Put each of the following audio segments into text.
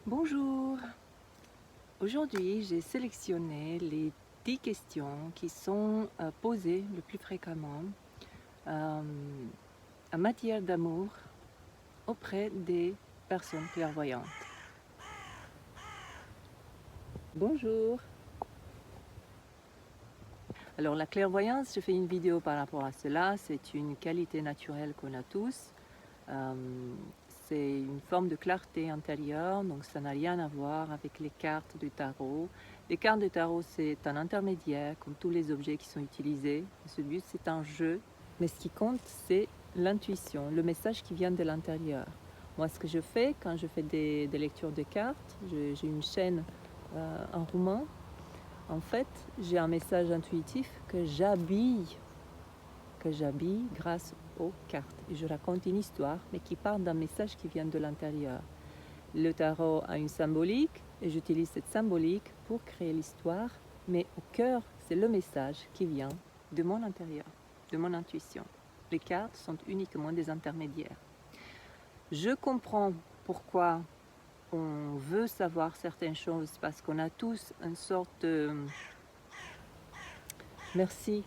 Bonjour. Aujourd'hui, j'ai sélectionné les 10 questions qui sont posées le plus fréquemment euh, en matière d'amour auprès des personnes clairvoyantes. Bonjour. Alors la clairvoyance, je fais une vidéo par rapport à cela. C'est une qualité naturelle qu'on a tous. Euh, c'est une forme de clarté intérieure, donc ça n'a rien à voir avec les cartes du tarot. Les cartes du tarot, c'est un intermédiaire, comme tous les objets qui sont utilisés. Ce but, c'est un jeu, mais ce qui compte, c'est l'intuition, le message qui vient de l'intérieur. Moi, ce que je fais quand je fais des lectures de cartes, j'ai une chaîne en roumain. En fait, j'ai un message intuitif que j'habille grâce aux cartes. Et je raconte une histoire, mais qui part d'un message qui vient de l'intérieur. Le tarot a une symbolique, et j'utilise cette symbolique pour créer l'histoire, mais au cœur, c'est le message qui vient de mon intérieur, de mon intuition. Les cartes sont uniquement des intermédiaires. Je comprends pourquoi on veut savoir certaines choses, parce qu'on a tous une sorte de... Merci.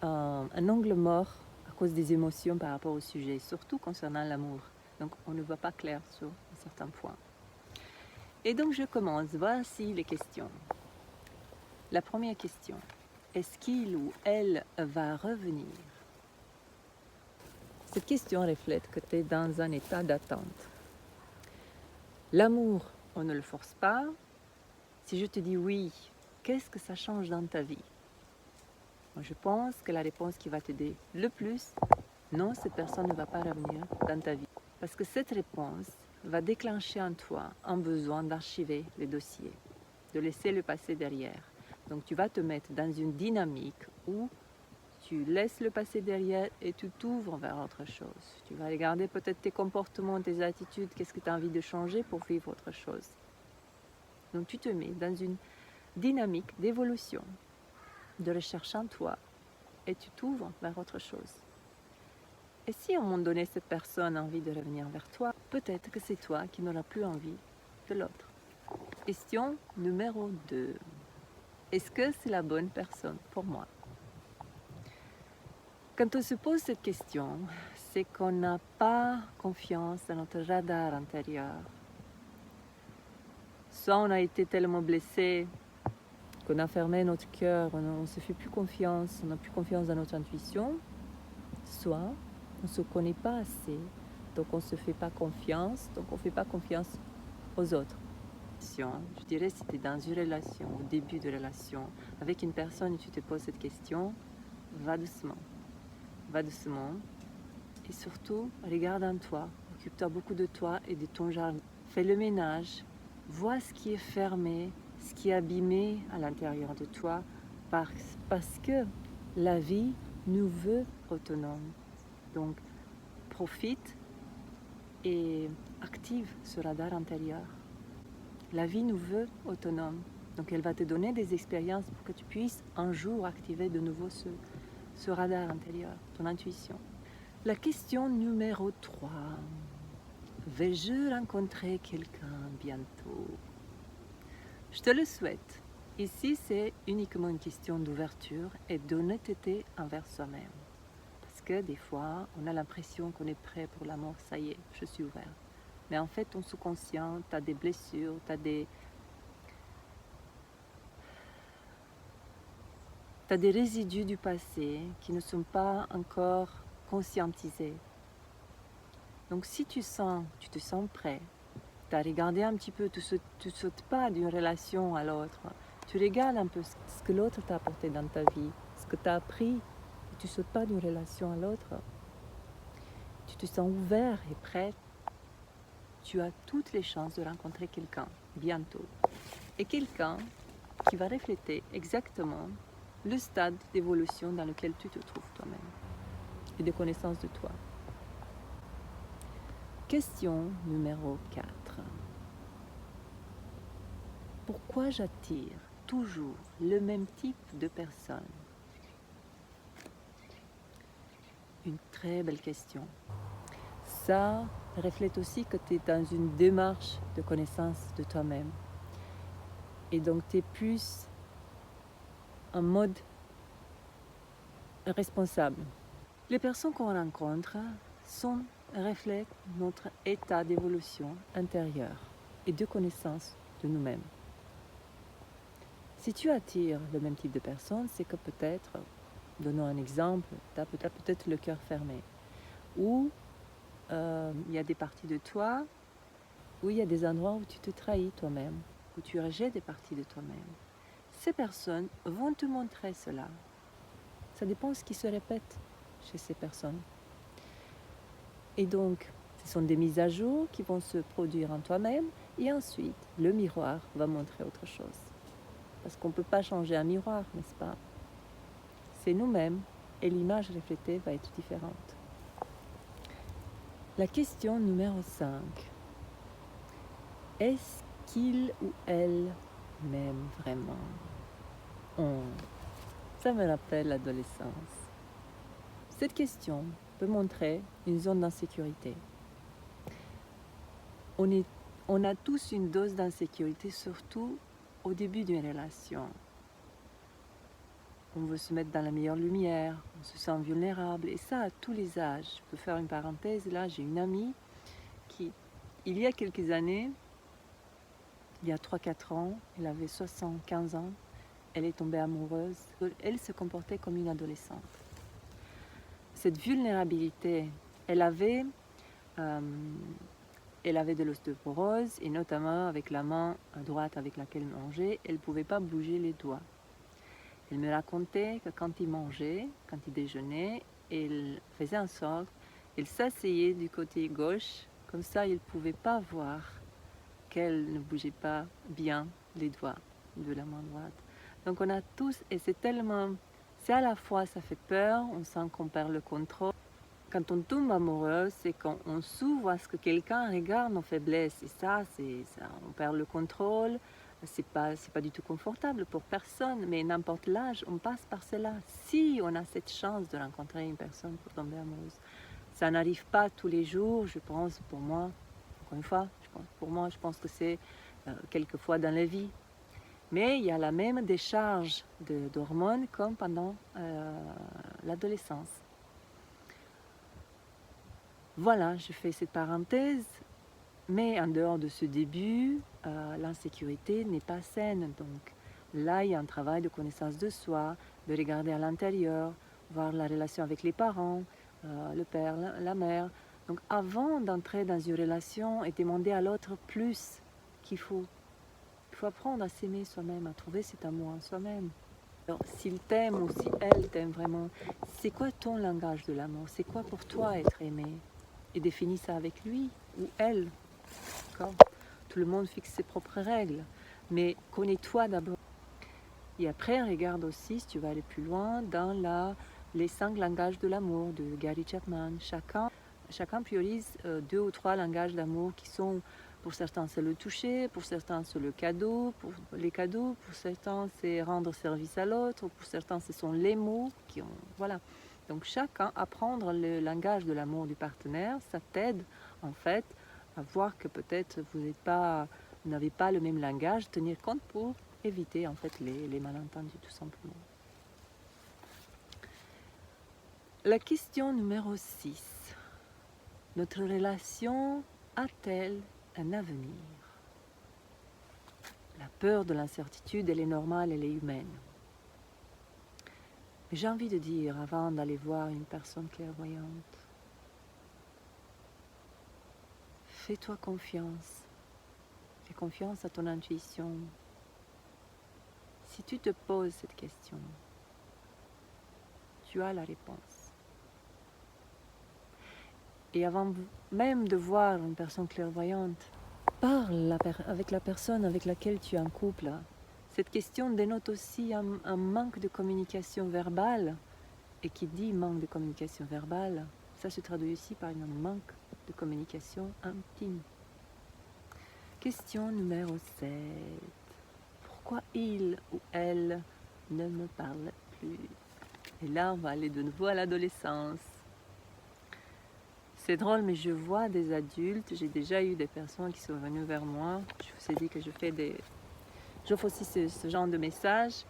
Un angle mort à cause des émotions par rapport au sujet, surtout concernant l'amour. Donc on ne voit pas clair sur un certain point. Et donc je commence. Voici les questions. La première question. Est-ce qu'il ou elle va revenir? Cette question reflète que tu es dans un état d'attente. L'amour, on ne le force pas. Si je te dis oui, qu'est-ce que ça change dans ta vie? Moi, je pense que la réponse qui va t'aider le plus, non, cette personne ne va pas revenir dans ta vie. Parce que cette réponse va déclencher en toi un besoin d'archiver les dossiers, de laisser le passé derrière. Donc tu vas te mettre dans une dynamique où tu laisses le passé derrière et tu t'ouvres vers autre chose. Tu vas regarder peut-être tes comportements, tes attitudes, qu'est-ce que tu as envie de changer pour vivre autre chose. Donc tu te mets dans une dynamique d'évolution, de recherche en toi, et tu t'ouvres vers autre chose. Et si à un moment donné cette personne a envie de revenir vers toi, peut-être que c'est toi qui n'auras plus envie de l'autre. Question numéro 2. Est-ce que c'est la bonne personne pour moi? Quand on se pose cette question, c'est qu'on n'a pas confiance dans notre radar intérieur. Soit on a été tellement blessé qu'on a fermé notre cœur, on ne se fait plus confiance, on n'a plus confiance dans notre intuition, soit on ne se connaît pas assez, donc on ne se fait pas confiance, donc on ne fait pas confiance aux autres. Je dirais si tu es dans une relation, au début de relation, avec une personne et tu te poses cette question, va doucement. Va doucement et surtout, regarde en toi, occupe-toi beaucoup de toi et de ton jardin. Fais le ménage, vois ce qui est fermé, ce qui est abîmé à l'intérieur de toi, parce que la vie nous veut autonomes. Donc, profite et active ce radar intérieur. La vie nous veut autonomes. Donc, elle va te donner des expériences pour que tu puisses un jour activer de nouveau ce radar intérieur, ton intuition. La question numéro 3. Vais-je rencontrer quelqu'un bientôt? Je te le souhaite. Ici, c'est uniquement une question d'ouverture et d'honnêteté envers soi-même. Parce que des fois, on a l'impression qu'on est prêt pour l'amour, ça y est, je suis ouvert. Mais en fait, ton sous-conscient, tu as des blessures, tu as des résidus du passé qui ne sont pas encore conscientisés. Donc si tu te sens prêt, tu as regardé un petit peu, tu ne sautes pas d'une relation à l'autre. Tu regardes un peu ce que l'autre t'a apporté dans ta vie, ce que tu as appris, et tu ne sautes pas d'une relation à l'autre. Tu te sens ouvert et prêt. Tu as toutes les chances de rencontrer quelqu'un bientôt. Et quelqu'un qui va refléter exactement le stade d'évolution dans lequel tu te trouves toi-même et de connaissance de toi. Question numéro 4. Pourquoi j'attire toujours le même type de personne? Une très belle question. Ça, reflète aussi que tu es dans une démarche de connaissance de toi-même. Et donc tu es plus en mode responsable. Les personnes qu'on rencontre reflètent notre état d'évolution intérieure et de connaissance de nous-mêmes. Si tu attires le même type de personnes, c'est que peut-être, donnons un exemple, tu as peut-être le cœur fermé. Ou il y a des parties de toi, où il y a des endroits où tu te trahis toi-même, où tu rejettes des parties de toi-même. Ces personnes vont te montrer cela. Ça dépend de ce qui se répète chez ces personnes. Et donc, ce sont des mises à jour qui vont se produire en toi-même et ensuite, le miroir va montrer autre chose. Parce qu'on ne peut pas changer un miroir, n'est-ce pas? C'est nous-mêmes et l'image reflétée va être différente. La question numéro 5. Est-ce qu'il ou elle m'aime vraiment? Ça me rappelle l'adolescence. Cette question peut montrer une zone d'insécurité. On a tous une dose d'insécurité, surtout au début d'une relation. On veut se mettre dans la meilleure lumière, on se sent vulnérable, et ça à tous les âges. Je peux faire une parenthèse, là j'ai une amie qui, il y a quelques années, il y a 3-4 ans, elle avait 75 ans, elle est tombée amoureuse, elle se comportait comme une adolescente. Cette vulnérabilité, elle avait de l'ostéoporose et notamment avec la main à droite avec laquelle elle mangeait, elle ne pouvait pas bouger les doigts. Elle me racontait que quand il mangeait, quand il déjeunait, elle faisait en sorte, elle s'asseyait du côté gauche, comme ça il ne pouvait pas voir qu'elle ne bougeait pas bien les doigts de la main droite. Donc on a tous, et c'est à la fois ça fait peur, on sent qu'on perd le contrôle. Quand on tombe amoureux, c'est quand on s'ouvre à ce que quelqu'un regarde nos faiblesses. Et ça, on perd le contrôle. C'est pas du tout confortable pour personne. Mais n'importe l'âge, on passe par cela. Si on a cette chance de rencontrer une personne pour tomber amoureuse, ça n'arrive pas tous les jours. Je pense, pour moi, encore une fois, je pense que c'est quelques fois dans la vie. Mais il y a la même décharge d'hormones comme pendant l'adolescence. Voilà, je fais cette parenthèse, mais en dehors de ce début, l'insécurité n'est pas saine. Donc là, il y a un travail de connaissance de soi, de regarder à l'intérieur, voir la relation avec les parents, le père, la mère. Donc avant d'entrer dans une relation et demander à l'autre plus qu'il faut, il faut apprendre à s'aimer soi-même, à trouver cet amour en soi-même. Alors, s'il t'aime ou si elle t'aime vraiment, c'est quoi ton langage de l'amour? C'est quoi pour toi être aimé? Et définis ça avec lui ou elle. Tout le monde fixe ses propres règles, mais connais-toi d'abord. Et après, regarde aussi, si tu vas aller plus loin, dans les 5 langages de l'amour de Gary Chapman. Chacun priorise 2 ou 3 langages d'amour qui sont, pour certains c'est le toucher, pour certains c'est le cadeau, pour certains c'est rendre service à l'autre, pour certains ce sont les mots voilà. Donc chacun, apprendre le langage de l'amour du partenaire, ça t'aide en fait à voir que peut-être vous n'avez pas le même langage, tenir compte pour éviter en fait les malentendus tout simplement. La question numéro 6. Notre relation a-t-elle un avenir? La peur de l'incertitude, elle est normale, elle est humaine. Mais j'ai envie de dire, avant d'aller voir une personne clairvoyante, fais-toi confiance. Fais confiance à ton intuition. Si tu te poses cette question, tu as la réponse. Et avant même de voir une personne clairvoyante, parle avec la personne avec laquelle tu es en couple. Cette question dénote aussi un manque de communication verbale. Et qui dit manque de communication verbale, ça se traduit aussi par un manque de communication intime. Question numéro 7. Pourquoi il ou elle ne me parle plus? Et là, on va aller de nouveau à l'adolescence. C'est drôle, mais je vois des adultes, j'ai déjà eu des personnes qui sont venues vers moi. Je vous ai dit que j'offre aussi ce genre de message.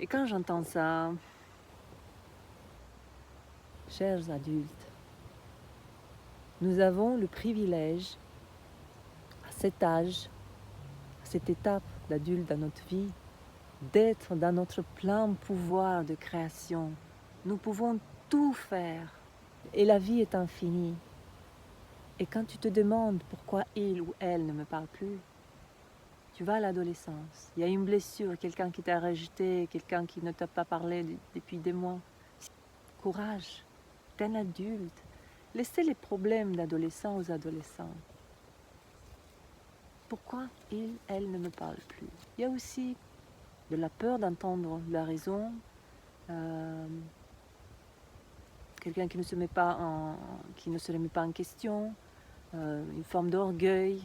Et quand j'entends ça, chers adultes, nous avons le privilège, à cet âge, à cette étape d'adulte dans notre vie, d'être dans notre plein pouvoir de création. Nous pouvons tout faire. Et la vie est infinie. Et quand tu te demandes pourquoi il ou elle ne me parle plus, tu vas à l'adolescence. Il y a une blessure, quelqu'un qui t'a rejeté, quelqu'un qui ne t'a pas parlé depuis des mois. Courage, t'es un adulte. Laissez les problèmes d'adolescents aux adolescents. Pourquoi il, elle ne me parle plus? Il y a aussi de la peur d'entendre la raison. Quelqu'un qui ne se remet pas en question, une forme d'orgueil,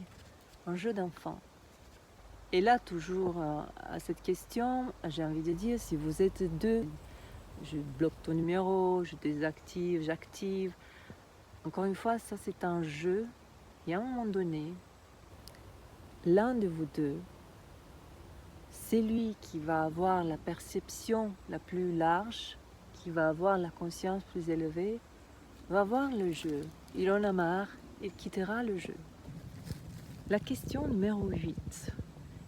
un jeu d'enfant. Et là, toujours à cette question, j'ai envie de dire, si vous êtes deux, je bloque ton numéro, je désactive, j'active. Encore une fois, ça c'est un jeu. Et à un moment donné, l'un de vous deux, c'est lui qui va avoir la perception la plus large, qui va avoir la conscience plus élevée, va voir le jeu. Il en a marre, il quittera le jeu. La question numéro 8.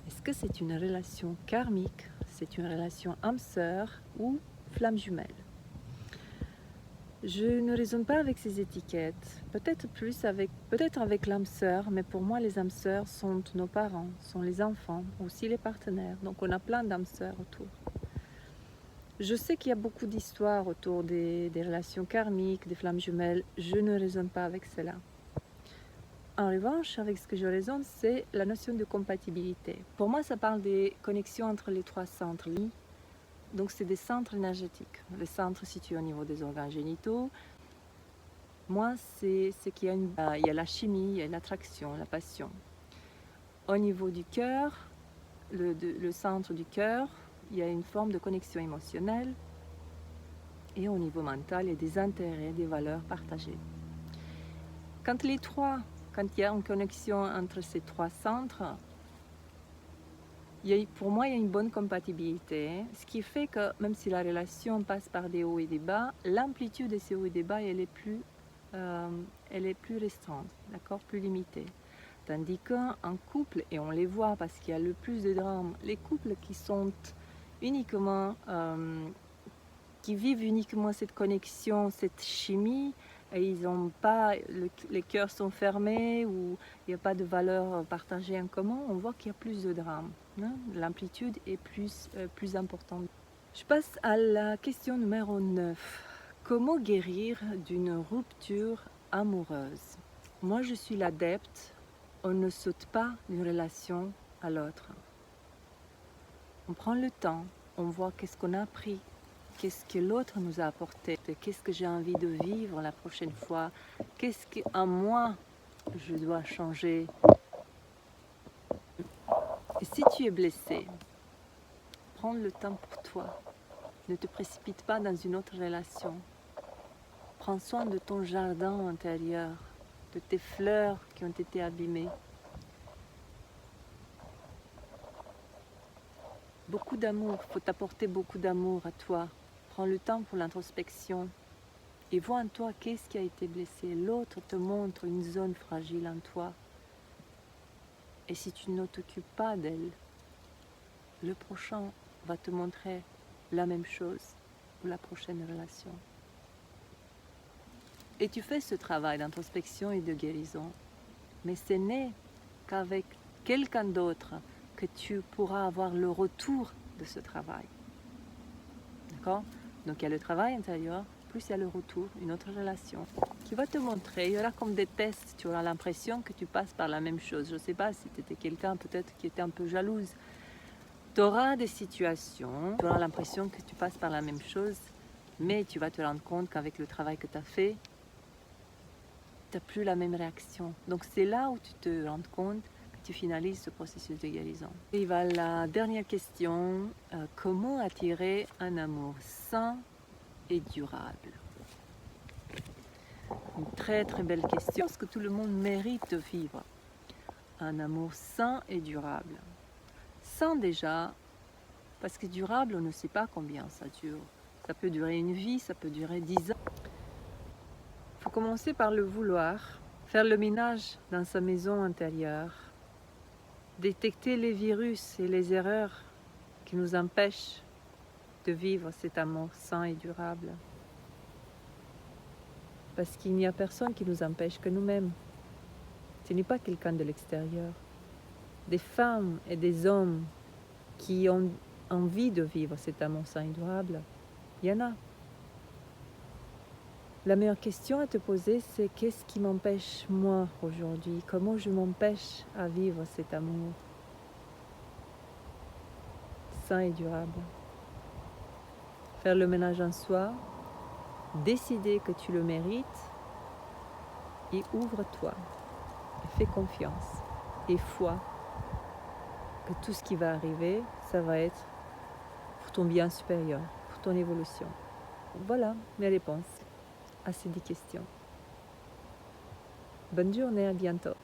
Est-ce que c'est une relation karmique, c'est une relation âme-sœur ou flamme jumelle? Je ne raisonne pas avec ces étiquettes, peut-être avec l'âme sœur, mais pour moi les âmes sœurs sont nos parents, sont les enfants, aussi les partenaires, donc on a plein d'âmes sœurs autour. Je sais qu'il y a beaucoup d'histoires autour des relations karmiques, des flammes jumelles, je ne raisonne pas avec cela. En revanche, avec ce que je raisonne, c'est la notion de compatibilité. Pour moi, ça parle des connexions entre les trois centres. Donc c'est des centres énergétiques. Les centres situés au niveau des organes génitaux. Moi, c'est qu'il y a la chimie, il y a l'attraction, la passion. Au niveau du cœur, le centre du cœur, il y a une forme de connexion émotionnelle. Et au niveau mental, il y a des intérêts, des valeurs partagées. Quand il y a une connexion entre ces trois centres, pour moi, il y a une bonne compatibilité, ce qui fait que même si la relation passe par des hauts et des bas, l'amplitude de ces hauts et des bas, elle est plus restreinte, d'accord, plus limitée. Tandis qu'un couple, et on les voit parce qu'il y a le plus de drames, les couples qui sont uniquement, qui vivent uniquement cette connexion, cette chimie, et ils n'ont pas, les cœurs sont fermés ou il n'y a pas de valeurs partagées en commun, on voit qu'il y a plus de drames. Hein? L'amplitude est plus importante. Je passe à la question numéro 9. Comment guérir d'une rupture amoureuse? Moi, je suis l'adepte, on ne saute pas d'une relation à l'autre. On prend le temps, on voit qu'est-ce qu'on a appris, qu'est-ce que l'autre nous a apporté, qu'est-ce que j'ai envie de vivre la prochaine fois, qu'est-ce qu'en moi je dois changer. Et si tu es blessé, prends le temps pour toi. Ne te précipite pas dans une autre relation. Prends soin de ton jardin intérieur, de tes fleurs qui ont été abîmées. Beaucoup d'amour, il faut t'apporter beaucoup d'amour à toi. Prends le temps pour l'introspection et vois en toi qu'est-ce qui a été blessé. L'autre te montre une zone fragile en toi. Et si tu ne t'occupes pas d'elle, le prochain va te montrer la même chose pour la prochaine relation. Et tu fais ce travail d'introspection et de guérison. Mais ce n'est qu'avec quelqu'un d'autre que tu pourras avoir le retour de ce travail. D'accord? Donc il y a le travail intérieur, plus il y a le retour, une autre relation qui va te montrer, il y aura comme des tests, tu auras l'impression que tu passes par la même chose. Je ne sais pas si tu étais quelqu'un peut-être qui était un peu jalouse. Tu auras des situations, tu auras l'impression que tu passes par la même chose, mais tu vas te rendre compte qu'avec le travail que tu as fait, tu n'as plus la même réaction. Donc c'est là où tu te rends compte que tu finalises ce processus de guérison. Et il va la dernière question, comment attirer un amour sain et durable? Une très très belle question. Est-ce que tout le monde mérite de vivre un amour sain et durable? Sain déjà, parce que durable, on ne sait pas combien ça dure. Ça peut durer une vie, ça peut durer 10 ans. Il faut commencer par le vouloir, faire le ménage dans sa maison intérieure, détecter les virus et les erreurs qui nous empêchent de vivre cet amour sain et durable. Parce qu'il n'y a personne qui nous empêche que nous-mêmes. Ce n'est pas quelqu'un de l'extérieur. Des femmes et des hommes qui ont envie de vivre cet amour sain et durable, il y en a. La meilleure question à te poser, c'est qu'est-ce qui m'empêche moi aujourd'hui? Comment je m'empêche à vivre cet amour sain et durable? Faire le ménage en soi, décider que tu le mérites et ouvre-toi. Fais confiance et foi que tout ce qui va arriver, ça va être pour ton bien supérieur, pour ton évolution. Voilà mes réponses à ces 10 questions. Bonne journée, à bientôt.